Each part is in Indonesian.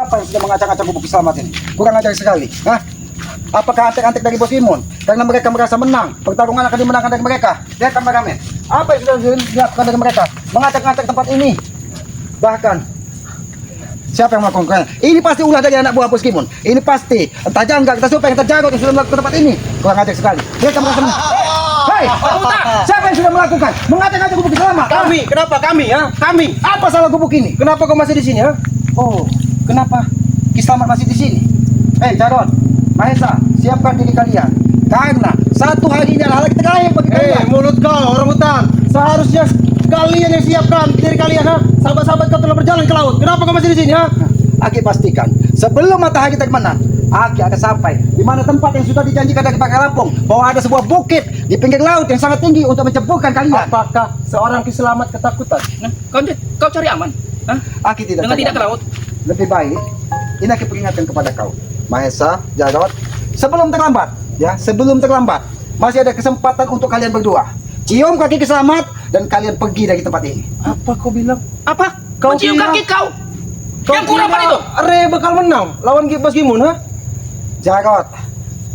Siapa yang sudah mengacak-acak gubuk selamat ini? Kurang ajar sekali. Hah? Apakah antek-antek dari Bos Imun? Karena mereka merasa menang, pertarungan akan dimenangkan dari mereka. Lihat kameramen, apa yang sudah dilakukan dari mereka? Mengacak-acak tempat ini. Bahkan siapa yang melakukan? Ini pasti ulah dari anak buah Bos Imun. Ini pasti. Entah janggal, kita supaya yang terjaga yang sudah melakukan tempat ini. Kurang ajar sekali. Lihat kameramen. Hei, siapa yang sudah melakukan? Mengacak-acak gubuk selamat. Kami, kenapa kami? Ha? Kami. Apa salah gubuk ini? Kenapa kau masih di sini? Ha? Oh, kenapa Kislamat masih di sini? Jarod, Mahesa, siapkan diri kalian. Karena satu hari ini adalah hari terakhir bagi kalian. Mulut kau, orang hutan. Seharusnya kalian yang siapkan diri kalian, ha? Sahabat-sahabat kau telah berjalan ke laut. Kenapa kau masih di sini, ha? Aki pastikan, sebelum matahari terbenam, Aki akan sampai di mana tempat yang sudah dijanjikan dari Pak Lampung, bahwa ada sebuah bukit di pinggir laut yang sangat tinggi untuk menceburkan kalian. Apakah seorang Kislamat ketakutan? Kau cari aman? Hah? Aki tidak Dengan cari tidak ke aman. laut? Lebih baik, ini Aki peringatkan kepada kau, Mahesa, Jarod, sebelum terlambat, ya, sebelum terlambat, masih ada kesempatan untuk kalian berdua. Cium kaki Kiselamat dan kalian pergi dari tempat ini. Apa kau bilang? Apa? Kau Kau cium kira- kaki kau? Yang kurang apa itu? Re bakal menang lawan Bos Gimun, ha? Jarod,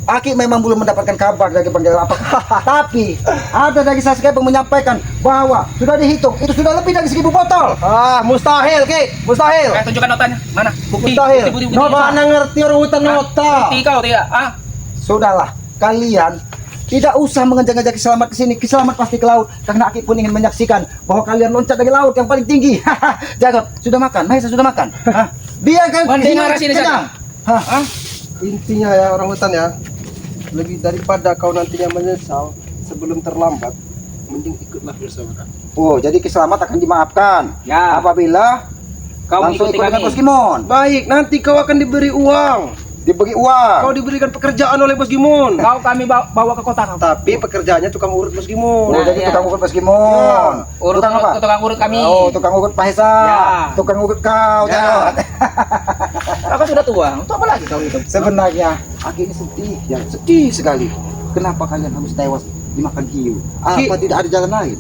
Aki memang belum mendapatkan kabar dari Bang Jarod apa. Tapi ada dari Sasuke yang menyampaikan bahwa sudah dihitung itu sudah lebih dari 1000 botol. Mustahil, Ki. Mustahil. Tunjukkan notanya. Mana? Bukti. Mustahil. Bukti. Mana ngerti orang hutan nota. Bukti kau tidak? Ah, Sudahlah, kalian tidak usah mengejar-ngejar Kiselamat ke sini. Kiselamat pasti ke laut karena Aki pun ingin menyaksikan bahwa kalian loncat dari laut yang paling tinggi. Jarod, sudah makan? Mahesa sudah makan? Hah? Biarkan Mendengar sini saja. Hah? Intinya ya orang hutan ya, lebih daripada kau nantinya menyesal sebelum terlambat, mending ikutlah bersama kami. Oh, jadi Kiselamat akan dimaafkan Ya. apabila Kau langsung mengikuti ikut dengan kami. Bos Gimun. Baik, nanti kau akan diberi uang. Diberi uang. Kau diberikan pekerjaan oleh Bos Gimun. Kau kami bawa ke kota kau. Tapi pekerjaannya tukang urut Bos Oh, Gimun. Nah, jadi iya. tukang urut Bos Gimun. Urut Tukang apa? tukang urut kami. Oh, tukang urut Mahesa. Ya. Tukang urut kau, Ya. Jarod. Kau sudah tua. Untuk apa lagi kau itu? Sebenarnya Aki ini sedih, ya sedih sekali. Kenapa kalian harus tewas dimakan hiu? Apa tidak ada jalan lain?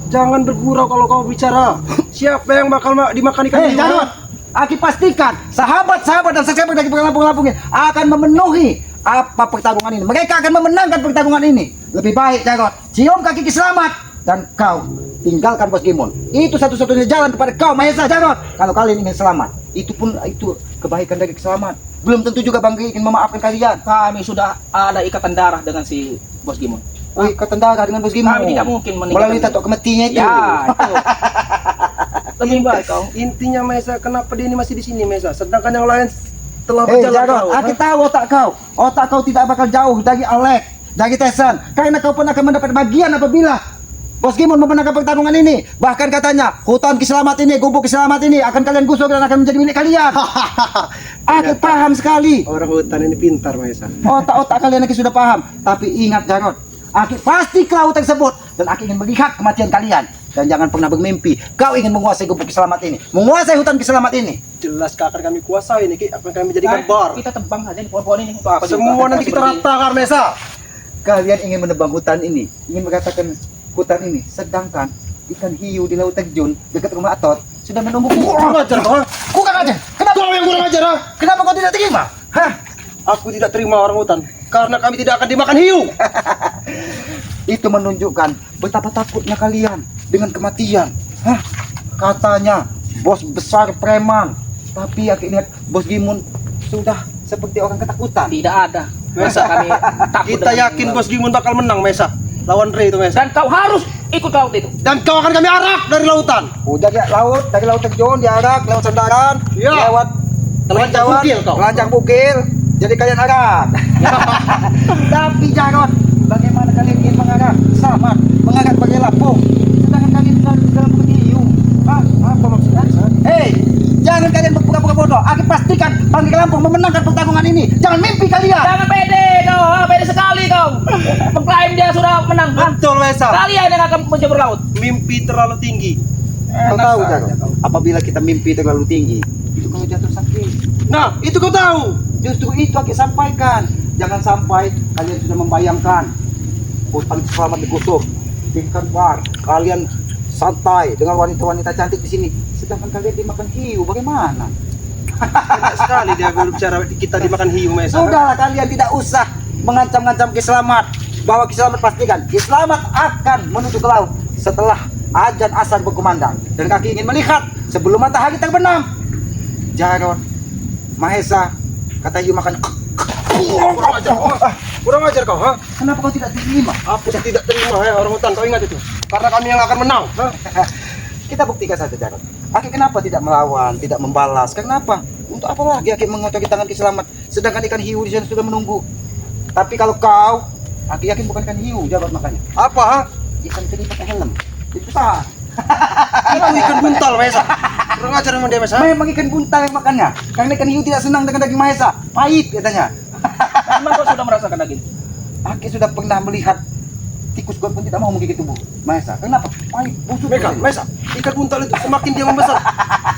Jangan bergurau kalau kau bicara. Siapa yang bakal dimakan ikan hiu? Jarod, Aki pastikan sahabat-sahabat dan subscriber dari Lampung-Lampungnya akan memenuhi apa pertarungan ini. Mereka akan memenangkan pertarungan ini. Lebih baik, Jarod, cium kaki Kiselamat dan kau tinggalkan Bos Gimun. Itu satu-satunya jalan kepada kau, Mahesa, Jarod. Kalau kalian ingin selamat, itu pun itu kebaikan dari Kiselamat. Belum tentu juga Bang Ri ingin memaafkan kalian. Kami sudah ada ikatan darah dengan si Bos Gimun. Wih, ikatan darah dengan Bos Gimun. Kami tidak mungkin meninggalkan melalui tato kematinya itu. Ya, itu. Lebih baik kau. Intinya Mesa, kenapa dia ini masih di sini Mesa? Sedangkan yang lain telah Hei, berjalan ke Jarod, laut. Aki tahu otak kau. Otak kau tidak bakal jauh dari Alek, dari Tesan. Karena kau pun akan mendapat bagian apabila Bos Gimun memenangkan pertarungan ini. Bahkan katanya, hutan Kiselamat ini, gubuk Kiselamat ini akan kalian gusur dan akan menjadi milik kalian. Aki paham sekali. Orang hutan ini pintar Mesa. Otak-otak kalian Aki sudah paham. Tapi ingat, Jarod, Aki pasti ke laut tersebut. Dan Aki ingin melihat kematian kalian. Dan jangan pernah bermimpi kau ingin menguasai gubuk Kiselamat ini, menguasai hutan Kiselamat ini. Jelas akan kami kuasai ini, Ki. Akan kami jadikan bar. Kita tebang saja di pohon-pohon ini untuk apa? Semua juga? nanti kita Seperti- ratakan Mesa. Kalian ingin menebang hutan ini, ingin mengatakan hutan ini, sedangkan ikan hiu di laut terjun dekat rumah Atot sudah menunggu. Kurang ajar kau. Kurang aja. Kenapa? Kau yang kurang ajar, ha? Kenapa kau tidak terima? Hah? Aku tidak terima orang hutan karena kami tidak akan dimakan hiu. Itu menunjukkan betapa takutnya kalian dengan kematian. Hah? Katanya bos besar preman, tapi aku lihat Bos Gimun sudah seperti orang ketakutan. Tidak ada. Mesa, Kami takut kita dengan- yakin Bos Gimun bakal menang Mesa. Lawan Re itu Mesa. Dan kau harus ikut ke laut itu. Dan kau akan kami arak dari lautan. Udah dari laut terjun, diarak, lewat Sandaran, Ya. lewat Telanjang bukil kau. telanjang bukil, jadi kalian arak. Tapi Jarod, bagaimana kalian ingin mengarak? Sama, mengarak bagai Lampung. Sedangkan kalian berada di dalam bukit hiu. Apa maksudnya? Hei, jangan kalian berpura-pura bodoh. Aku pastikan Bang Lampung memenangkan pertarungan ini. Jangan mimpi kalian. Jangan pede kau, pede sekali kau. Mengklaim dia sudah menang. Hah? Betul Mesa. Kalian yang akan menjebur laut. Mimpi terlalu tinggi. Kau tahu Jarod, apabila kita mimpi terlalu tinggi, itu kalau jatuh sakit. Nah, itu kau tahu. Justru itu aku sampaikan. Jangan sampai kalian sudah membayangkan hutan selamat digusur, tingkat bar, kalian santai dengan wanita-wanita cantik di sini, sedangkan kalian dimakan hiu. Bagaimana? Enak sekali dia berbicara kita dimakan hiu, Maesa. Sudahlah, kalian tidak usah mengancam-ngancam Ki Slamet. Bahwa Ki Slamet pastikan Ki Slamet akan menuju ke laut setelah azan asar berkumandang. Dan kaki ingin melihat sebelum matahari terbenam. Jarod, Mahesa, kata hiu makan. Kurang ajar kau, ha? Kenapa kau tidak terima? Aku tidak terima, ya orang hutan. Kau ingat itu? Karena kami yang akan menang. Kita buktikan saja, Jarod. Aki kenapa tidak melawan, tidak membalas? Kenapa? Untuk apa lagi Aki mengotori tangan Ki Slamet? Sedangkan ikan hiu di sana sudah menunggu. Tapi kalau kau, Aki yakin bukan ikan hiu, Jarod makanya. Apa, ha? Ikan teri pakai helm. Itu sah. Itu ikan buntal, Maesa. Kurang ajar memang dia, Maesa. Memang ikan buntal yang makannya. Karena ikan hiu tidak senang dengan daging Mahesa. Pahit katanya. Memang kau sudah merasakan daging? Aki sudah pernah melihat tikus got pun tidak mau menggigit tubuh Mahesa. Kenapa? Pahit, busuk. Meka, Maesa, ikan buntal itu semakin dia membesar,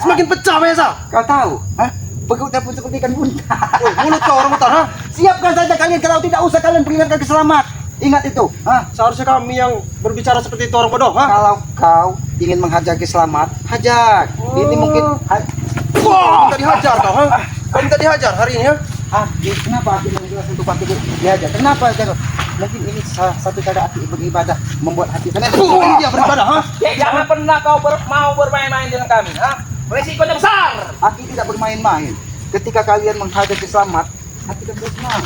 semakin pecah, Maesa. Kau tahu? Hah? Perutnya pun seperti ikan buntal. Oh, mulut kau orang hutan, ha? Siapkan saja kalian, kalau tidak usah kalian peringatkan Ki Slamet. Ingat itu. Hah? Seharusnya kami yang berbicara seperti itu orang bodoh, ha? Kalau kau ingin menghajar Ki Slamet, hajar. Ini mungkin Wah, minta dihajar kau, ha? Kau minta dihajar hari ini, ha? Aki, kenapa Aki menjelaskan untuk Aki dihajar? Kenapa, Jarod? Mungkin ini salah satu cara Aki beribadah, membuat hati kalian. Ini dia beribadah, ha? Ya, jangan pernah kau mau bermain-main dengan kami, ha? Resikonya besar. Aki tidak bermain-main. Ketika kalian menghadap Ki Slamet, Aki kan senang.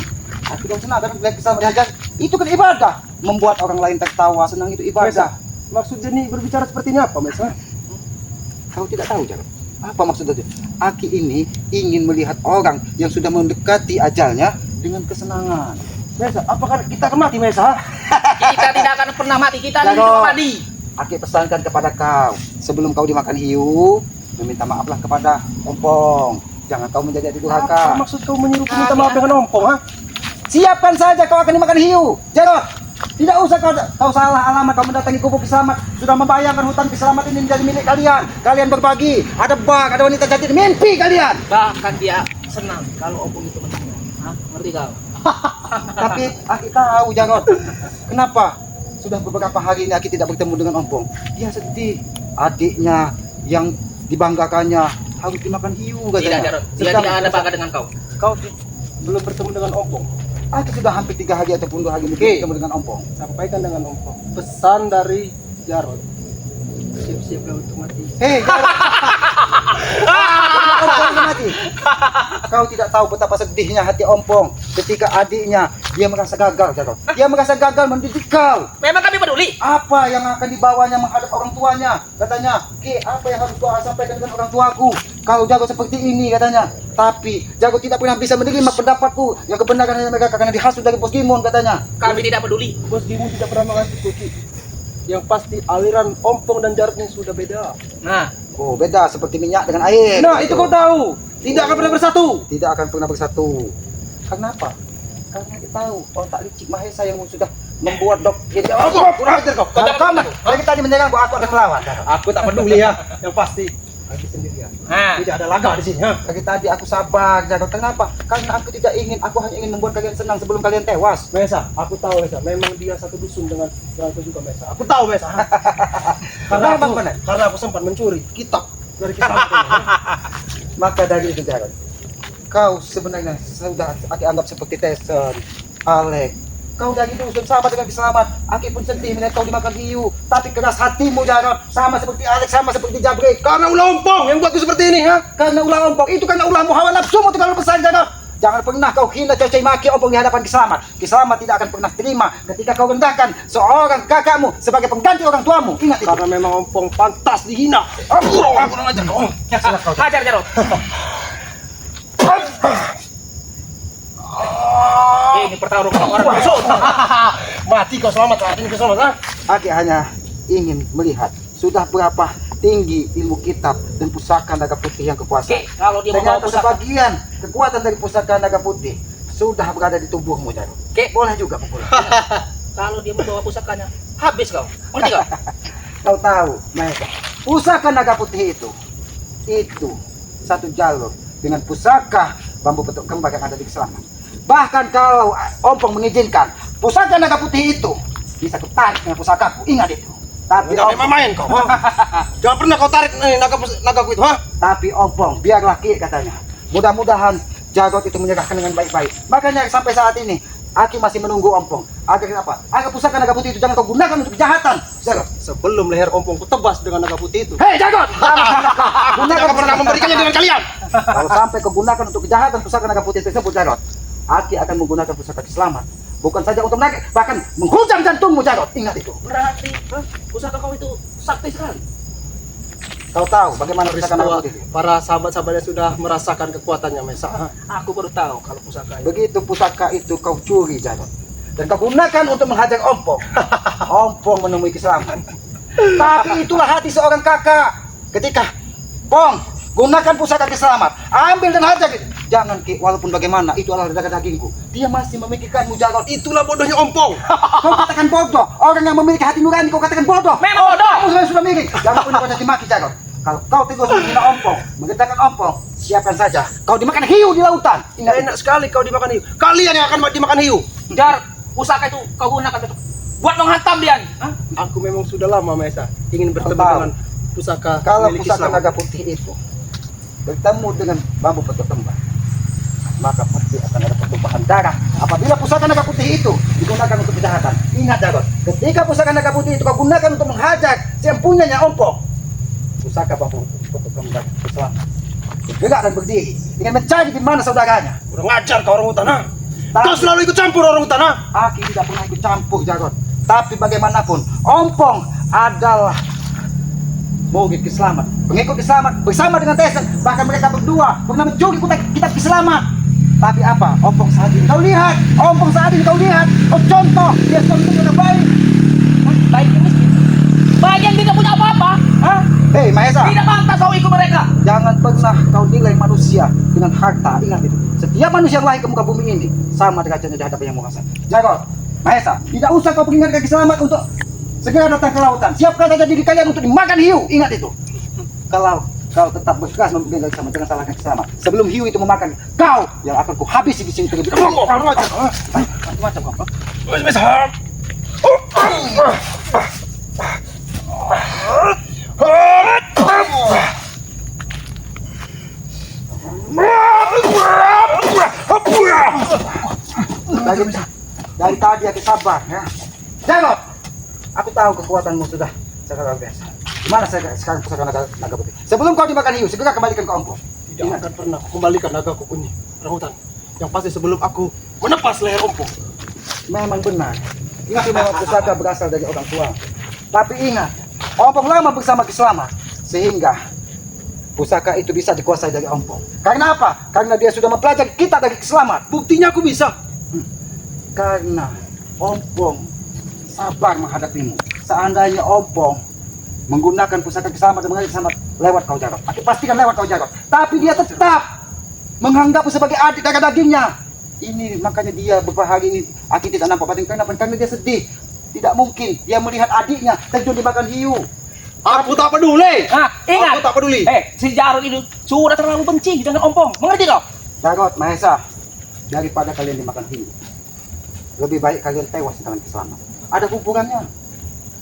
Aki kan senang karena melihat Ki Slamet dihajar. Itu kan ibadah. Membuat orang lain tertawa, senang itu ibadah. Maksudnya ini berbicara seperti ini apa, Maesa? Kau tidak tahu, Jarod? Apa maksudnya? Aki ini ingin melihat orang yang sudah mendekati ajalnya dengan kesenangan. Maesa, apakah kita akan mati, Maesa? Kita tidak akan pernah mati, kita Jarod. hidup abadi. Aki pesankan kepada kau, sebelum kau dimakan hiu, meminta maaflah kepada Ompong. Jangan kau menjadi Apa durhaka. maksud kau menyuruh minta maaf dengan ompong, ha? Siapkan saja kau akan dimakan hiu. Jarod, tidak usah kau salah alamat, kau mendatangi kubu Ki Slamet. Sudah membayangkan hutan Ki Slamet ini menjadi milik kalian. Kalian berbagi, ada bak, ada wanita cantik, mimpi kalian. Bahkan dia senang kalau opung itu menang. Hah? Ngerti kau? Tapi Aki tahu, Jarod. Kenapa? Sudah beberapa hari ini Aki tidak bertemu dengan Ompong. Dia sedih. Adiknya yang dibanggakannya harus dimakan hiu Tidak, katanya. Jarod. Dia tidak ada bangga dengan kau. Kau belum bertemu dengan ompong. Aki sudah hampir 3 hari ataupun 2 hari ini Oke. bertemu dengan Ompong. Sampaikan dengan ompong. Pesan dari Jarod. Siap-siaplah untuk mati. Hei, Jarod. Ompong sudah mati. Kau tidak tahu betapa sedihnya hati Ompong ketika adiknya dia merasa gagal, Jarod. Dia merasa gagal mendidik kau. Memang kami peduli. Apa yang akan dibawanya menghadap orang tuanya? Katanya, Ki, apa yang harus kau sampaikan dengan orang tuaku? Kalau Jago seperti ini, katanya. Tapi Jago tidak pernah bisa menerima pendapatku. Yang kebenaran hanya mereka karena dihasut dari Bos Gimon, katanya. Kami tidak peduli. Bos Gimu tidak pernah mengasih kuki. Yang pasti aliran ompong dan Jarodnya sudah beda. Nah, Oh, beda seperti minyak dengan air. Nah, itu kau tahu. Tidak akan pernah bersatu. Tidak akan pernah bersatu. Kenapa? Karena kita tahu otak licik Mahesa yang sudah membuat dok. Jadi Kurang ajar kau. Kamu dari tadi menyerang bahwa aku akan melawan. Aku tak peduli, ya. Yang pasti aku sendirian. nah. Tidak ada laga di sini, ha? Dari tadi aku sabar, Jarod. Kenapa? Karena aku tidak ingin, aku hanya ingin membuat kalian senang sebelum kalian tewas. Mesa, aku tahu Mesa. Memang dia satu dusun dengan aku juga Mesa. Aku tahu Mesa. karena Memang aku, benar. karena aku sempat mencuri kitab dari kitab ini. Maka dari itu, Jarod, kau sebenarnya sudah aku anggap seperti Tyson, Alek. Kau dari dusun sama dengan Ki Slamet. Aki pun sedih melihat kau dimakan hiu. Tapi keras hatimu, Jarod, sama seperti Alek, sama seperti Jabrik. Karena ulah ompong yang buatku seperti ini, ha? Karena ulah Ompong, itu karena ulahmu, hawa nafsumu terlalu besar, Jarod. Jangan pernah kau hina caci maki Ompong di hadapan Ki Slamet. Ki Slamet tidak akan pernah terima ketika kau rendahkan seorang kakakmu sebagai pengganti orang tuamu. Ingat itu. Karena memang ompong pantas dihina. Aku kurang ajar kau. Hajar, Jarod. Ini pertarungan orang musuh. Mati kau selamat, mati kau selamat, ha? Aki hanya ingin melihat sudah berapa tinggi ilmu kitab dan pusaka naga putih yang kekuasaan. Oke, kalau dia membawa Ternyata pusaka. sebagian kekuatan dari pusaka naga putih sudah berada di tubuhmu, Jarod. Oke, Boleh juga pukulan. kalau dia membawa pusakanya, habis kau. Ngerti kau? Kau tahu, mereka pusaka naga putih itu satu jalur dengan pusaka bambu petuk kembar yang ada di Ki Slamet. Bahkan kalau Ompong mengizinkan, pusaka naga putih itu bisa kutarik dengan pusakaku. Ingat itu. Tapi Jangan main kau, ha? Jangan pernah kau tarik nagaku itu, ha? Tapi Ompong, biarlah Ki katanya Mudah-mudahan Jarod itu menyerahkan dengan baik-baik. Makanya sampai saat ini Aki masih menunggu Ompong. Agar apa? Agar pusaka naga putih itu jangan kau gunakan untuk kejahatan. Jarod. Sebelum leher Ompong ku tebas dengan naga putih itu. Hei Jarod! Gunakan pernah memberikannya dengan kalian. Kalau sampai kau gunakan untuk kejahatan pusaka naga putih tersebut, Jarod, Aki akan menggunakan pusaka selamat. Bukan saja untuk naga, bahkan menghujam jantungmu, Jarod. Ingat itu. Berarti pusaka kau itu sakti sekali. Kau tahu bagaimana pusaka naga putih itu? Para sahabat-sahabatnya sudah merasakan kekuatannya Maisa. Aku baru tahu kalau pusaka itu. Begitu pusaka itu kau curi, Jarod, dan kau gunakan untuk menghajar Ompong. Ompong menemui keselamatan. Tapi itulah hati seorang kakak. Ketika Pong gunakan pusaka keselamat, ambil dan hajar. Jangan Ki, walaupun bagaimana itu adalah darah dagingku. Dia masih memikirkanmu, Jarod. Itulah bodohnya Ompong. Kau katakan bodoh. Orang yang memiliki hati nurani kau katakan bodoh. Memang bodoh. Kamu sudah miring. Jangan pernah kau caci maki, Jarod. Kalau kau terus menghina Ompong, menggetarkan Ompong, siapkan saja kau dimakan hiu di lautan. Ingat, Enak sekali kau dimakan hiu. Kalian yang akan dimakan hiu. Jar, pusaka itu kau gunakan untuk buat menghantam dia. Hah? Aku memang sudah lama Maisa ingin bertemu Tahu. dengan pusaka kalau milik pusaka Islam. naga putih itu bertemu dengan bambu petok tembak, maka pasti akan ada pertumpahan darah. Apabila pusaka naga putih itu digunakan untuk kejahatan, ingat Jarod, ketika pusaka naga putih itu kau gunakan untuk menghajar si yang punyanya Ompong, pusaka bambu petok tembak selamat bergerak dan berdiri ingin mencari di mana saudaranya. Kurang ajar kau orang hutan, ha? Tapi- Kau selalu ikut campur orang hutan, ha? Aki tidak pernah ikut campur, Jarod. Tapi bagaimanapun, Ompong adalah murid Kiselamat, pengikut Kiselamat bersama dengan Tesen. Bahkan mereka berdua pernah mencuri kitab Kiselamat. Tapi apa? Ompong saat ini kau lihat, Ompong saat ini kau lihat. Oh contoh, dia contoh yang baik. Baik ini miskin. Bagian tidak punya apa-apa. Hah? Hei Mahesa, Tidak pantas kau ikut mereka. jangan pernah kau nilai manusia dengan harta. Ingat itu. Setiap manusia yang lahir ke muka bumi ini sama derajatnya di hadapan yang menguasai. Jarod, Mahesa, tidak usah kau mengingatkan Kiselamat untuk segera datang ke lautan. Siapkan saja diri kalian untuk dimakan hiu. Ingat itu. Kalau kau tetap berkeras membela sama dengan salahkan Kiselamat, sebelum hiu itu memakan kau, yang akan ku habisi di sini terlebih dahulu. Kau macam, macam kau. Dari tadi aku sabar, ya. Jarod, aku tahu kekuatanmu sudah sangat luar biasa. Gimana sekarang pusaka naga putih? Sebelum kau dimakan hiu, segera kembalikan ke Ompong. Tidak akan pernah aku kembalikan nagaku ini, orang hutan. Yang pasti sebelum aku menepas leher Ompong. Memang benar. Itu memang pusaka berasal dari orang tua. Tapi ingat, Ompong lama bersama Kiselamat, sehingga pusaka itu bisa dikuasai dari Ompong. Karena apa? Karena dia sudah mempelajari kita dari Kiselamat. Buktinya aku bisa. Karena Ompong sabar menghadapimu. Seandainya Ompong menggunakan pusaka Kiselamat dan mengalir Kiselamat lewat kau, Jarod, aku pastikan lewat kau, Jarod. Tapi dia tetap menganggapmu sebagai adik darah dagingnya. Ini makanya dia beberapa hari ini Aki tidak nampak batin karena dia sedih. Tidak mungkin dia melihat adiknya terjun dimakan hiu. Aku tak peduli. Nah, ingat. Aku tak peduli. Si Jarod itu sudah terlalu benci dengan Ompong. Mengerti kau? Jarod, Mahesa, daripada kalian dimakan hiu, lebih baik kalian tewas di tangan Kiselamat. Ada kuburannya,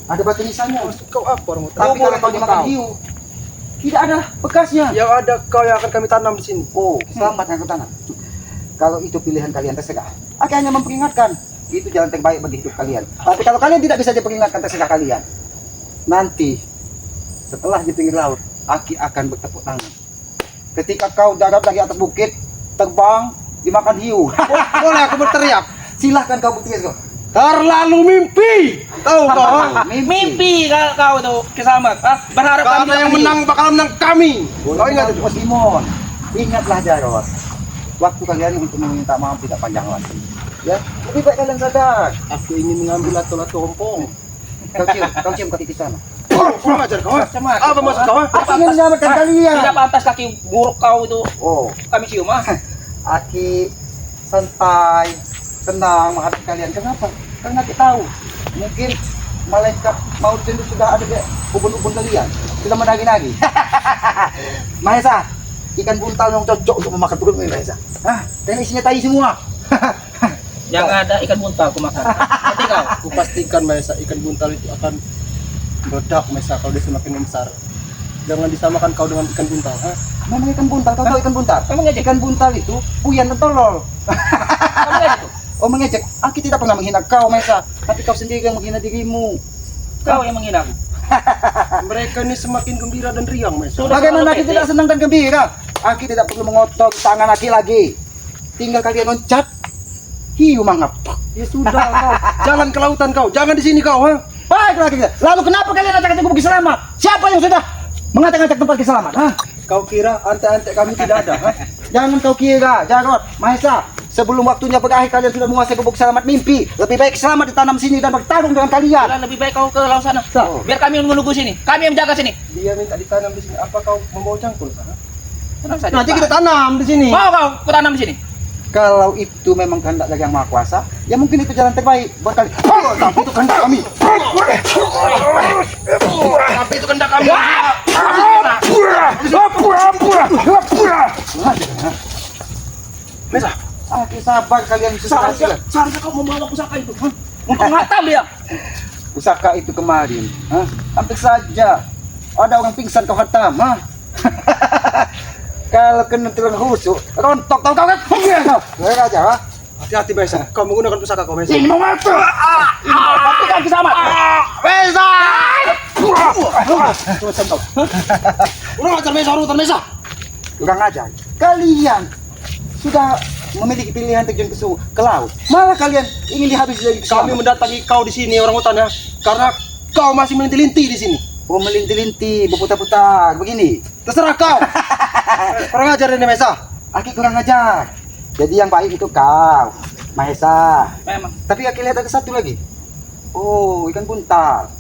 ada batu nisannya. Maksud kau apa orang hutan? Tapi kalau kau dimakan hiu, tidak ada bekasnya. Yang ada kau yang akan kami tanam di sini. Oh, selamat yang ke tanah. Kalau itu pilihan kalian terserah. Aku hanya memperingatkan, itu jalan terbaik bagi hidup kalian. Tapi kalau kalian tidak bisa diperingatkan, terserah kalian. Nanti setelah di pinggir laut, Aki akan bertepuk tangan. Ketika kau darat dari atas bukit, terbang, dimakan hiu. Boleh aku berteriak? Silahkan kau buktikan kau. Terlalu mimpi. Tahu kau? Mimpi kau itu Kiselamat. Berharap kami Karena yang dapat hiu. menang bakal menang kami. Kau ingat itu? Bos Simon. Ingatlah Jarod. Waktu kalian untuk meminta maaf tidak panjang lagi. Ya, lebih baik kalian sadar. Aku ingin mengambil lato-lato Ompong. Kau cium kaki di sana. Kurang ajar kau. Apa maksud kau? Aku ingin menyelamatkan kalian. Tidak pantas kaki buruk kau itu Oh, kami cium. Aki santai, tenang menghadapi kalian. Kenapa? Karena kita tahu mungkin malaikat maut itu sudah ada di ubun-ubun kalian, sudah menagi-nagi. Mahesa, ikan buntal yang cocok untuk memakan perutmu, Mahesa. Hah? Dan isinya tai semua. Yang ada ikan buntal aku makan. Nanti kau. Aku pastikan Maesa ikan buntal itu akan meledak Maesa kalau dia semakin membesar. Jangan disamakan kau dengan ikan buntal. Ha? Memang ikan buntal, kau tahu ikan buntal? Kamu ngejek. Ikan buntal itu puyan dan tolol. Kamu ngejek tuh. Oh mengejek, aku tidak pernah menghina kau Mesa, tapi kau sendiri yang menghina dirimu. Kau yang menghina aku. Mereka ini semakin gembira dan riang, Mas. Sudah Bagaimana terlalu aku tidak pede. senang dan gembira? Aku tidak perlu mengotot tangan aki lagi. Tinggal kalian loncat, hiu mangap. Ya sudah kau. Jangan ke lautan kau. Jangan di sini kau, ha? Baiklah kita. Lalu kenapa kalian acak-acak bukit selamat? Siapa yang sudah mengacak-acak tempat kiselamat? Hah? Kau kira antek-antek kami tidak ada, ha? Jangan kau kira, Jarot, Mahesa. Sebelum waktunya berakhir kalian sudah menguasai bubuk selamat mimpi. Lebih baik selamat ditanam sini dan bertarung dengan kalian. Udah, lebih baik kau ke laut sana. Biar kami yang menunggu sini. Kami yang menjaga sini. Dia minta ditanam di sini. Apa kau membawa cangkul sana? Tenang saja. Nanti kita tanam di sini. Mau kau tanam di sini. Kalau itu memang kehendak dari yang maha kuasa, ya mungkin itu jalan terbaik buat kalian. Oh, tapi itu kehendak kami. Tapi itu kehendak kami. Mesa, Sabar kalian Seharusnya kau membawa pusaka itu. Menghantam dia. Pusaka itu kemarin, hampir saja ada orang pingsan kau hantam, Kalau kena tulang rusuk, rontok tahu kau kan? Lihat aja, hati-hati Mesa. Kau menggunakan pusaka kau, Mesa. Sini mau mati. Tapi kan selamat. Mesa! Udah ajar Mesa, urutan Mesa. Kurang ajar. Kalian sudah memiliki pilihan terjun ke laut. Malah kalian ingin dihabisi dari Kami mendatangi kau di sini orang hutan, ya. Karena kau masih melinti-linti di sini. Oh melinti-linti, berputar-putar, begini. Terserah kau. Kurang ajar ini Mesa. Aki kurang ajar. Jadi yang baik itu kau, Mahesa. Memang. Tapi Aki lihat ada satu lagi. Oh, ikan buntal.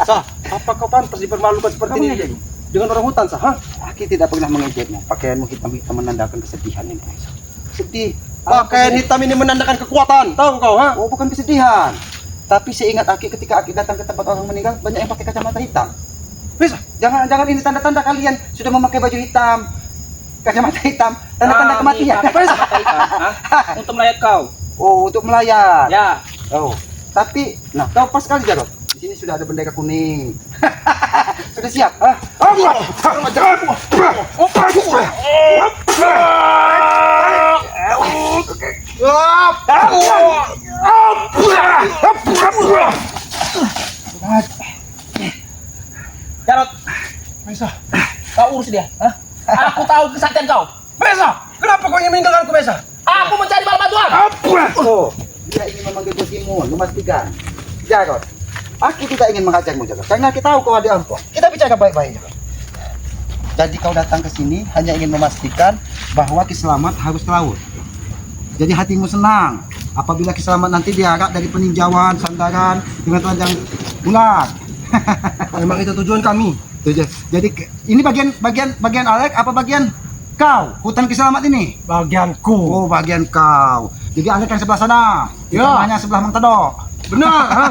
Sah, apa kau pantas dipermalukan seperti Kamu ini ngejek? dengan orang hutan, Sah? Ha? Aki tidak pernah mengejeknya. Pakaianmu hitam-hitam menandakan kesedihan ini, Mahesa. Sedih. Pakaian hitam ini menandakan kekuatan, tahu kau, ha? Oh, bukan kesedihan. Tapi seingat Aki ketika Aki datang ke tempat orang meninggal, banyak yang pakai kacamata hitam. Mesa, Jangan ini tanda-tanda kalian sudah memakai baju hitam, kacamata hitam, tanda-tanda kematian. Untuk melayat kau. Oh, untuk melayat. Ya. Oh, tapi, nah, kau pas sekali Jarot. Di sini sudah ada bendera kuning. Sudah siap? Jarot, Mesa, kau urus dia. Hah? Aku tahu kesaktian kau. Mesa, kenapa kau ingin meninggalkanku, Mesa? Aku mencari bala bantuan. Oh, dia ingin memanggil bosimu, memastikan. Jarot, aku tidak ingin menghajarmu, Jarot. Karena kita tahu kau ada angkot. Kita bicara baik-baik, Jarot. Jadi kau datang ke sini hanya ingin memastikan bahwa Kiselamat harus ke laut. Jadi hatimu senang apabila Kiselamat nanti diharap dari peninjauan, sandaran dengan telanjang bulat. Memang itu tujuan kami. Jadi ini bagian Alek apa bagian kau? Hutan Kiselamat ini? Bagianku. Oh, bagian kau. Jadi Alek yang sebelah sana. Ya. Hanya sebelah Mang Tedok. Benar, ha?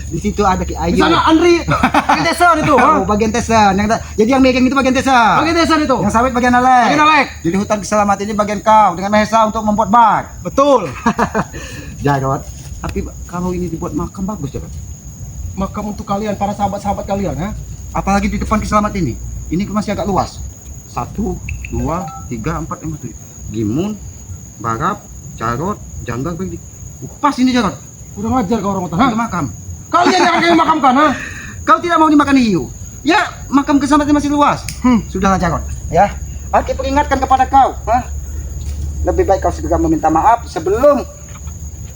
Di situ ada Ki Ayu. Di sana Andri, bagian desa itu, ha? Oh, bagian Tesan. Jadi yang megang itu bagian Tesan. Bagian desa itu. Yang sawit bagian Alek. Bagian Alek. Jadi hutan Kiselamat ini bagian kau dengan Mahesa untuk membuat bar. Betul. Jarot. Tapi kalau ini dibuat makam bagus, Jarot. Makam untuk kalian, para sahabat-sahabat kalian, ha? Apalagi di depan Kiselamat ini. Ini masih agak luas. 1, 2, 3, 4, 5, 7. Gimun, Barap, Jarot, Janggar, Berdi. Pas ini Jarot. Udah ngajar kau orang hutan, ha? Ada makam. Kalian yang akan makamkan, ha? Kau tidak mau dimakan hiu. Ya, makam Kiselamat ini masih luas. Sudahlah Jarot. Ya, Aki peringatkan kepada kau. Lebih baik kau segera meminta maaf sebelum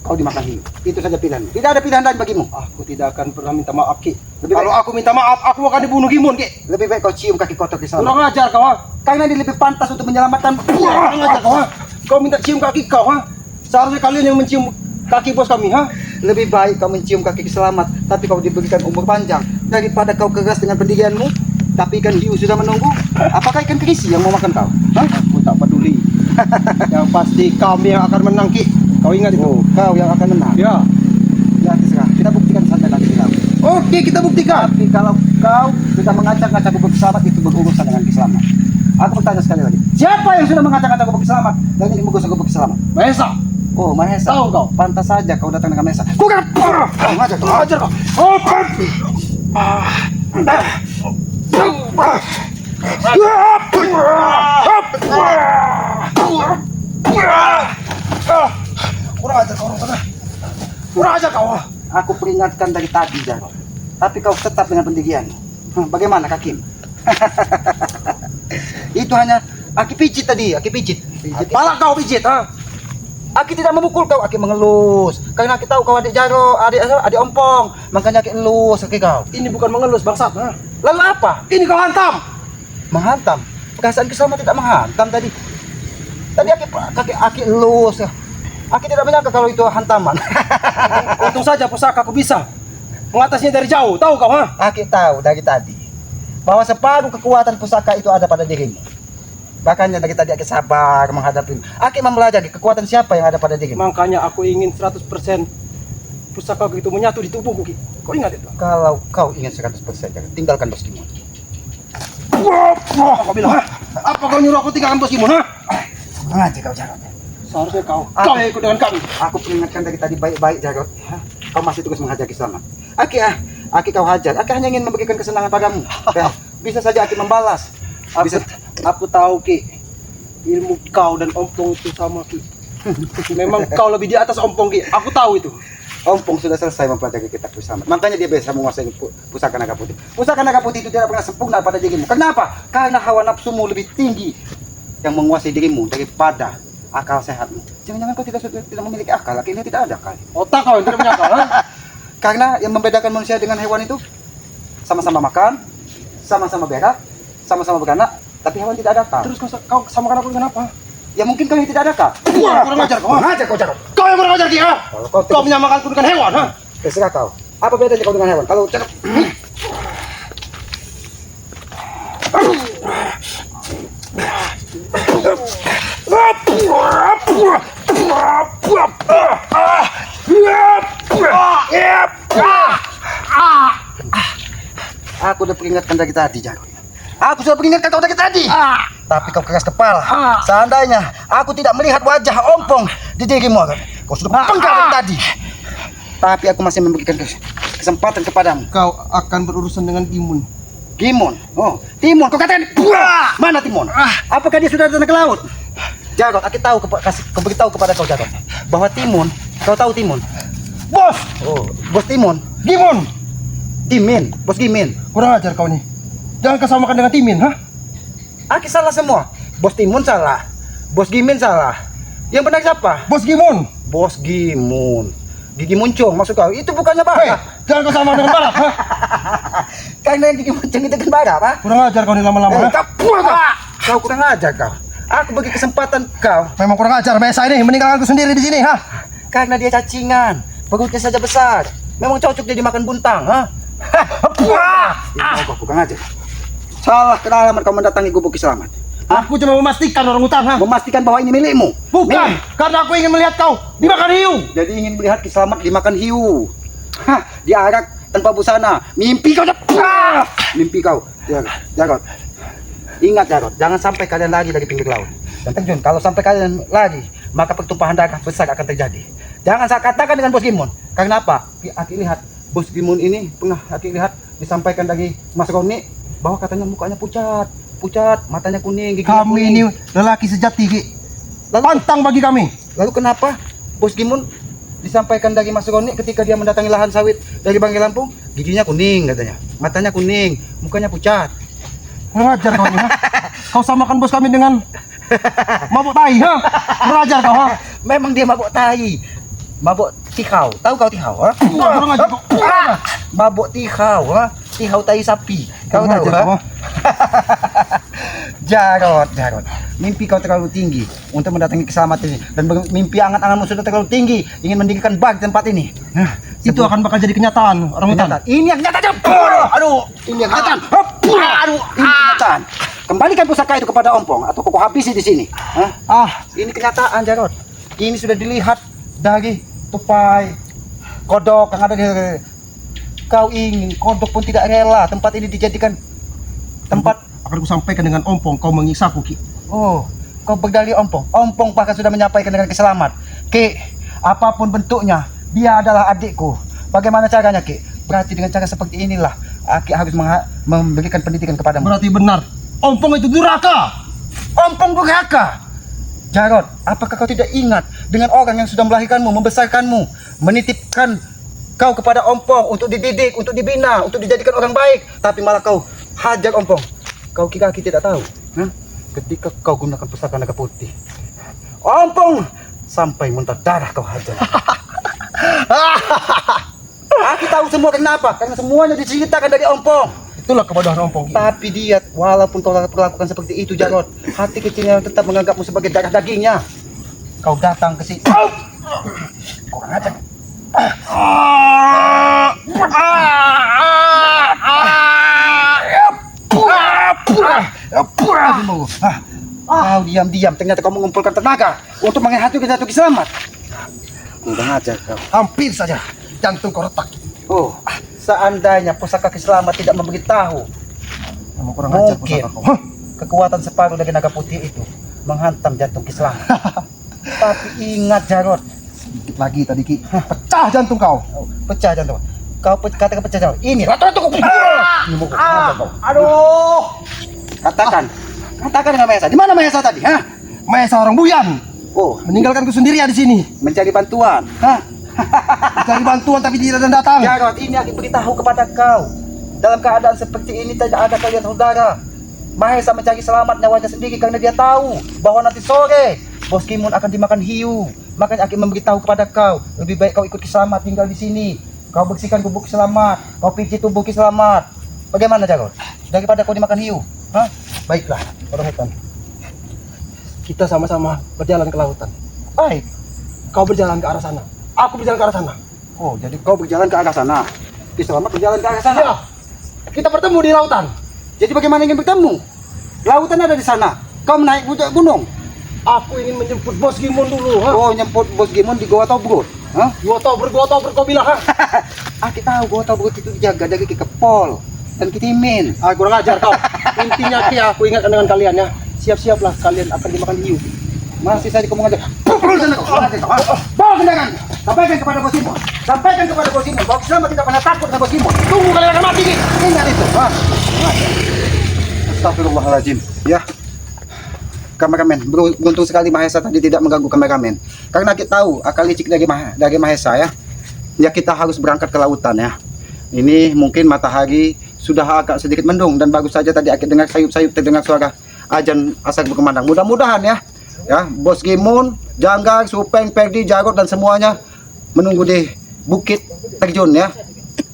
kau dimakan hiu. Itu saja pilihan. Tidak ada pilihan lain bagimu. Aku tidak akan pernah minta maaf, Ki. Lebih Kalau baik- aku minta maaf, aku akan dibunuh Gimun, Ki. Lebih baik kau cium kaki kotor Kiselamat. Kurang ajar kau, ha? Karena dia lebih pantas untuk menyelamatkan. Kurang ajar kau, ha? Kau minta cium kaki kau, ha? Seharusnya kalian yang mencium kaki bos kami, ha? Lebih baik kau mencium kaki Kiselamat, tapi kau diberikan umur panjang daripada kau keras dengan pendirianmu. Tapi ikan hiu sudah menunggu. Apakah ikan kerisi yang mau makan kau? Aku tak peduli. Yang pasti kami yang akan menang, Ki. Kau ingat itu? Oh, kau yang akan menang. Ya. Ya, terserah. Kita buktikan sampai nanti di laut. Oke, kita buktikan. Tapi kalau kau sudah mengacak-ngacak gubuk Kiselamat, itu berurusan dengan Kiselamat. Aku bertanya sekali lagi. Siapa yang sudah mengacak-ngacak gubuk Kiselamat dan ingin menggosok gubuk Kiselamat? Mesa. Oh, Mahesa. Tahu kau? Pantas saja kau datang dengan Mahesa. Kurang ajar kau. Ajar kau. Kurang ajar kau orang sana. Kurang ajar kau. Aku peringatkan dari tadi, Jarot. Tapi kau tetap dengan pendirianmu. Bagaimana, Kakim? Itu hanya Aki pijit tadi, Aki pijit. Malah kau pijit, ha? Aki tidak memukul kau, Aki mengelus. Karena Aki tahu kau adik Jaro, adik Ompong, makanya Aki elus Aki kau. Ini bukan mengelus bangsat, ha? Lalu apa? Ini kau hantam. Menghantam. Perasaan Selama tidak menghantam tadi. Tadi Aki elus. Aki tidak menyangka kalau itu hantaman. Untung saja pusaka aku bisa mengatasinya dari jauh, tahu kau, ha? Aki tahu dari tadi bahwa separuh kekuatan pusaka itu ada pada dirimu. Makanya dari tadi Aki sabar menghadapi. Aki mempelajari kekuatan siapa yang ada pada dirimu. Makanya aku ingin 100% pusaka itu menyatu di tubuhku, Ki. Kau ingat itu? Kalau kau ingin 100%, jangan tinggalkan bos Kimon. Kau bilang, ha? Apa kau nyuruh aku tinggalkan bos Kimon, ha? Mengaji kau Jarot. Seharusnya kau yang ikut dengan kami. Aku peringatkan dari tadi baik-baik Jarot. Kau masih terus menghajar Kiselamat. Aki kau hajar. Aki hanya ingin memberikan kesenangan padamu. Bisa saja Aki membalas. Aku tahu, Ki. Ilmu kau dan Ompong itu sama, Ki. Memang kau lebih di atas Ompong, Ki. Aku tahu itu. Ompong sudah selesai mempelajari kitab Kiselamat. Makanya dia bisa menguasai pusaka naga putih. Pusaka naga putih itu tidak pernah sempurna pada dirimu. Kenapa? Karena hawa nafsumu lebih tinggi yang menguasai dirimu daripada akal sehatmu. Jangan-jangan kau tidak memiliki akal. Akhirnya tidak ada akal. Otak kau yang tidak punya akal, ha? Karena yang membedakan manusia dengan hewan itu sama-sama makan, sama-sama berak, sama-sama beranak, tapi hewan tidak ada akal. Terus kau samakan aku dengan apa? Ya mungkin kau yang tidak ada akal. Wah, kurang ajar kau, ha? Kurang ajar kau, Jarot. Kau yang kurang ajar, Ki, ha? Kalau Kau menyamakanku dengan hewan, ha? terserah kau. Apa bedanya kau dengan hewan? Kalau Jarot, aku udah peringatkan dari tadi, Jarot. Aku sudah peringatkan kau dari tadi. Tapi kau keras kepala. Seandainya aku tidak melihat wajah Ompong di dirimu, kau sudah penggal dari tadi. Tapi aku masih memberikan kesempatan kepadamu. Kau akan berurusan dengan Gimun. Gimon, oh, Timon, kau katakan, mana Timon? Apakah dia sudah datang ke laut? Jarot, aku tahu, kau beritahu kepada kau Jarot, bahwa Timon, kau tahu Timon? Bos! Oh, bos Timon, Gimun! Timin, bos Gimin. Kurang ajar kau nih. Jangan kau samakan dengan Timin, ha? Aki salah semua. Bos Timon salah, bos Gimin salah. Yang benar siapa? Bos Gimun! Bos Gimun. Gigi muncung maksud kau? Itu bukannya Hei, badak. jangan kau sama dengan balap, ha? Karena yang gigi muncung itu kan badak, ha? Kurang ajar kau nih lama-lama, ha? Kau kurang ajar kau. Aku bagi kesempatan kau. Memang kurang ajar, biasa ini meninggalkanku sendiri di sini, ha? Karena dia cacingan, perutnya saja besar. Memang cocok dia dimakan buntang, ha? Kau kurang ajar. Salah alamat kau mendatangi gubuk Kiselamat. Aku cuma memastikan orang hutan, ha? Memastikan bahwa ini milikmu. Bukan, karena aku ingin melihat kau dimakan hiu. Jadi ingin melihat Kiselamat dimakan hiu. Hah, diarak tanpa busana. Mimpi kau, mimpi kau. Jarot. Ingat Jarot, jangan sampai kalian lari dari pinggir laut. Dan terjun, kalau sampai kalian lari, maka pertumpahan darah besar akan terjadi. Jangan saya katakan dengan Bos Gimun. Karena apa? Aki lihat Bos Gimun ini pernah Aki lihat disampaikan dari Mas Roni bahwa katanya mukanya pucat, matanya kuning, giginya Kami kuning. ini lelaki sejati, Ki. Pantang bagi kami. Lalu kenapa Bos Gimun disampaikan dari Mas Roni ketika dia mendatangi lahan sawit dari Banggai Lampung, giginya kuning katanya, matanya kuning, mukanya pucat. Kurang ajar kau ini, ha? Kau samakan bos kami dengan mabuk tai, ha? Kurang ajar kau, ha? Memang dia mabuk tai, mabuk tihau. Tahu kau tihau? Ha? Kurang ajar kau. Mabuk tihau, ha? Tihau tai sapi. Kau Kurang tahu? ajar kau, Ha? Jarot. Mimpi kau terlalu tinggi untuk mendatangi Kiselamat ini, dan mimpi angan-anganmu sudah terlalu tinggi ingin mendirikan bak di tempat ini. Itu akan bakal jadi kenyataan, orang hutan. Ini yang kenyataan. Aduh, ini yang kenyataan. Aduh, ini kenyataan. Kembalikan pusaka itu kepada Ompong atau kau habisi di sini. Ini kenyataan, Jarot. Ini sudah dilihat dari tupai, kodok yang ada di. Kau ingin kodok pun tidak rela tempat ini dijadikan tempat. Akan kusampaikan dengan Ompong, kau mengisahku, Ki. Oh, kau berdalih Ompong. Ompong bahkan sudah menyampaikan dengan Kiselamat. Ki, apapun bentuknya, dia adalah adikku. Bagaimana caranya, Ki? Berarti dengan cara seperti inilah Aki harus memberikan pendidikan kepadamu. Berarti benar. Ompong itu durhaka. Ompong durhaka. Jarod, apakah kau tidak ingat dengan orang yang sudah melahirkanmu, membesarkanmu, menitipkan kau kepada Ompong untuk dididik, untuk dibina, untuk dijadikan orang baik, tapi malah kau hajar Ompong. Kau kira Aki tidak tahu? Hah? Ketika kau gunakan pusaka naga putih, Ompong sampai muntah darah kau hajar. Aki tahu semua kenapa? Karena semuanya diceritakan dari Ompong. Itulah kebodohan Ompong. Tapi dia, walaupun kau perlakukan seperti itu, Jarod, hati kecilnya tetap menganggapmu sebagai darah dagingnya. Kau datang ke sini. Kurang ajar. Kau diam-diam, ternyata kau mengumpulkan tenaga untuk menghancurkan Jatuh Ki Selamat. Kurang ajar kau. Hampir saja jantung kau retak. Oh, seandainya pusaka Ki Selamat tidak memberitahu, Kamu kurang ajar mungkin pusaka kau. kekuatan separuh dari naga putih itu menghantam jantung Ki Selamat. Tapi ingat Jarod, Sedikit lagi tadi Ki. Pecah jantung kau. pecah jantung. Kau katakan pecah jantung. Ini rata itu kau. Ini mau kau. Aduh. Katakan dengan Mahesa. Di mana Mahesa tadi? Hah? Mahesa orang buyan. Oh, Meninggalkanku sendirian di sini. mencari bantuan. Hah? Cari bantuan tapi tidak datang. Jarod, ini aku beritahu kepada kau. Dalam keadaan seperti ini tidak ada kalian saudara. Mahesa mencari selamat nyawanya sendiri karena dia tahu bahwa nanti sore Bos Kimun akan dimakan hiu. Makanya aku memberitahu kepada kau, lebih baik kau ikut Ki Selamat tinggal di sini. Kau bersihkan tubuh Ki Selamat, kau pijit tubuh Ki Selamat. Bagaimana Jarod? Daripada kau dimakan hiu. Hah? Baiklah, orang hutan. Kita sama-sama berjalan ke lautan. Baik. Kau berjalan ke arah sana. Aku berjalan ke arah sana. Oh, jadi kau berjalan ke arah sana. Ki Selamat berjalan ke arah sana. Ya. Kita bertemu di lautan. Jadi bagaimana ingin bertemu? Lautan ada di sana. Kau menaik puncak gunung. Aku ingin menjemput Bos Gimon dulu. Ha? Oh, nyemput Bos Gimon di Goa Tobrut. Hah? Gua tober kau bilang. Ha? Aki tahu Goa Tobrut itu dijaga dari Ki Kepol dan Ki Timin. Ah, kurang ajar kau. Intinya Ki, aku ingatkan dengan kalian ya. Siap-siaplah kalian akan dimakan hiu. Masih saja kau mengajak. Pukul sana kau. Bawa kendaraan. Sampaikan kepada Bos Gimon. Sampaikan kepada Bos Gimon. Bahwa selama tidak pernah takut sama Bos Gimon. Tunggu kalian akan mati Ki. Ingat itu. Astagfirullahaladzim. Ya. Kameramen, beruntung sekali Mahesa tadi tidak mengganggu kameramen. Karena kita tahu akal licik dari Mahesa ya. Ya kita harus berangkat ke lautan ya. Ini mungkin matahari sudah agak sedikit mendung dan bagus saja tadi aku dengar sayup-sayup terdengar suara ajan asal berkumandang. Mudah-mudahan ya. Ya, Bos Gimun, Janggar, Supeng, Perdi, Jarod dan semuanya menunggu di Bukit Terjun ya.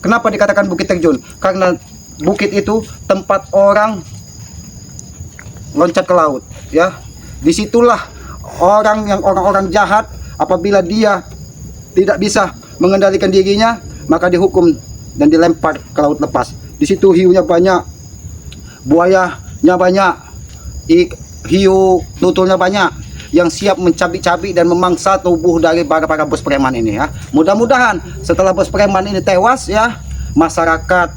Kenapa dikatakan Bukit Terjun? Karena bukit itu tempat orang loncat ke laut ya. Disitulah orang-orang jahat apabila dia tidak bisa mengendalikan dirinya maka dihukum dan dilempar ke laut lepas. Di situ hiunya banyak, buayanya banyak, hiu tutulnya banyak yang siap mencabik-cabik dan memangsa tubuh dari para bos preman ini ya. Mudah-mudahan setelah bos preman ini tewas ya, masyarakat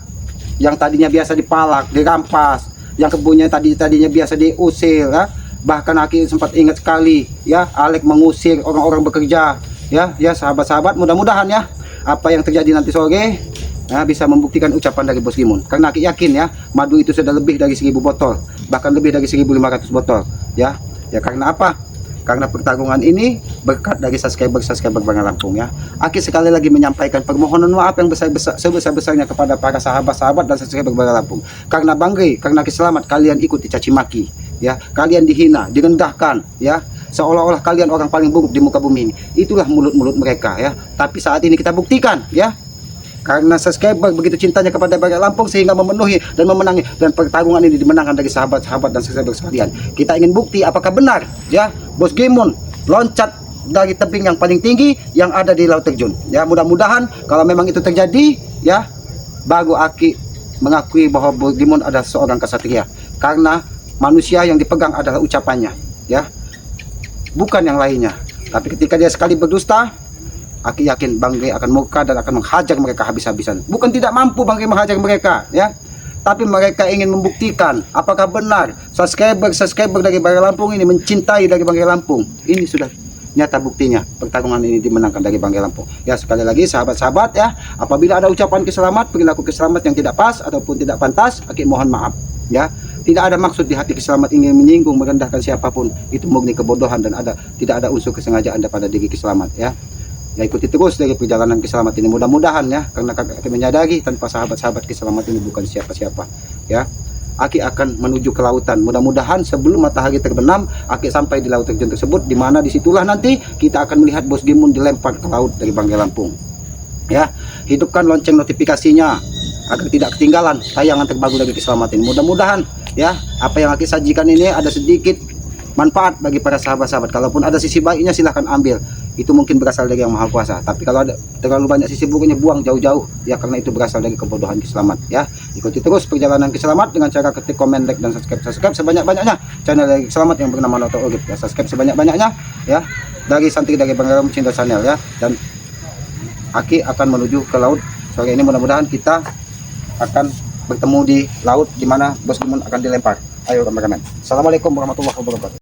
yang tadinya biasa dipalak, dirampas, yang kebunnya tadinya biasa diusir ya. Bahkan Aki sempat ingat sekali ya, Alek mengusir orang-orang bekerja ya sahabat-sahabat. Mudah-mudahan ya apa yang terjadi nanti sore ya, bisa membuktikan ucapan dari Bos Gimun. Karena Aki yakin ya, madu itu sudah lebih dari 1000 botol, bahkan lebih dari 1500 botol ya. Ya karena apa? Karena pertarungan ini berkat dari subscriber Bangga Lampung ya. Aki sekali lagi menyampaikan permohonan maaf yang sebesar-besarnya kepada para sahabat-sahabat dan subscriber Bangga Lampung. Karena bangga, karena Ki Selamat kalian ikut dicaci maki ya. Kalian dihina, direndahkan ya. Seolah-olah kalian orang paling buruk di muka bumi ini. Itulah mulut-mulut mereka ya. Tapi saat ini kita buktikan ya. Karena subscriber begitu cintanya kepada Bangga Lampung sehingga memenuhi dan memenangi, dan pertarungan ini dimenangkan dari sahabat-sahabat dan subscriber sekalian. Kita ingin bukti apakah benar ya Bos Gimun loncat dari tebing yang paling tinggi yang ada di laut terjun ya. Mudah-mudahan kalau memang itu terjadi ya, baru Aki mengakui bahwa Bos Gimun adalah seorang kesatria, karena manusia yang dipegang adalah ucapannya ya, bukan yang lainnya. Tapi ketika dia sekali berdusta, Aki yakin Bangge akan murka dan akan menghajar mereka habis-habisan. Bukan tidak mampu Bangge menghajar mereka ya, tapi mereka ingin membuktikan apakah benar subscriber dari Bangga Lampung ini mencintai dari Bangga Lampung. Ini sudah nyata buktinya pertarungan ini dimenangkan dari Banggai Lampung. Ya, sekali lagi sahabat-sahabat ya, apabila ada ucapan keselamat, perilaku keselamat yang tidak pas ataupun tidak pantas, Aki mohon maaf ya. Tidak ada maksud di hati keselamat ingin menyinggung, merendahkan siapapun. Itu murni kebodohan dan tidak ada unsur kesengajaan pada diri keselamat ya. Ya, ikuti terus dari perjalanan keselamat ini, mudah-mudahan ya, karena Aki menyadari tanpa sahabat-sahabat keselamat ini bukan siapa-siapa ya. Aki akan menuju ke lautan, mudah-mudahan sebelum matahari terbenam Aki sampai di laut terjun tersebut, di mana disitulah nanti kita akan melihat Bos Gimun dilempar ke laut dari Banggai Lampung ya. Hidupkan lonceng notifikasinya agar tidak ketinggalan tayangan terbaru dari keselamatan. Mudah-mudahan ya, apa yang Aki sajikan ini ada sedikit manfaat bagi para sahabat-sahabat. Kalaupun ada sisi baiknya silahkan ambil, itu mungkin berasal dari Yang Maha Kuasa. Tapi kalau ada terlalu banyak sisi buruknya, buang jauh-jauh ya, karena itu berasal dari kebodohan keselamat ya. Ikuti terus perjalanan keselamat dengan cara ketik komen, like, dan subscribe sebanyak-banyaknya channel dari keselamat yang bernama Noto Urip ya. Subscribe sebanyak-banyaknya ya, dari santri dari Banggai Lampung Cinta Channel ya. Dan Aki akan menuju ke laut sore ini, mudah-mudahan kita akan bertemu di laut di mana Bos Gimun akan dilempar. Ayo kameramen. Assalamualaikum warahmatullahi wabarakatuh.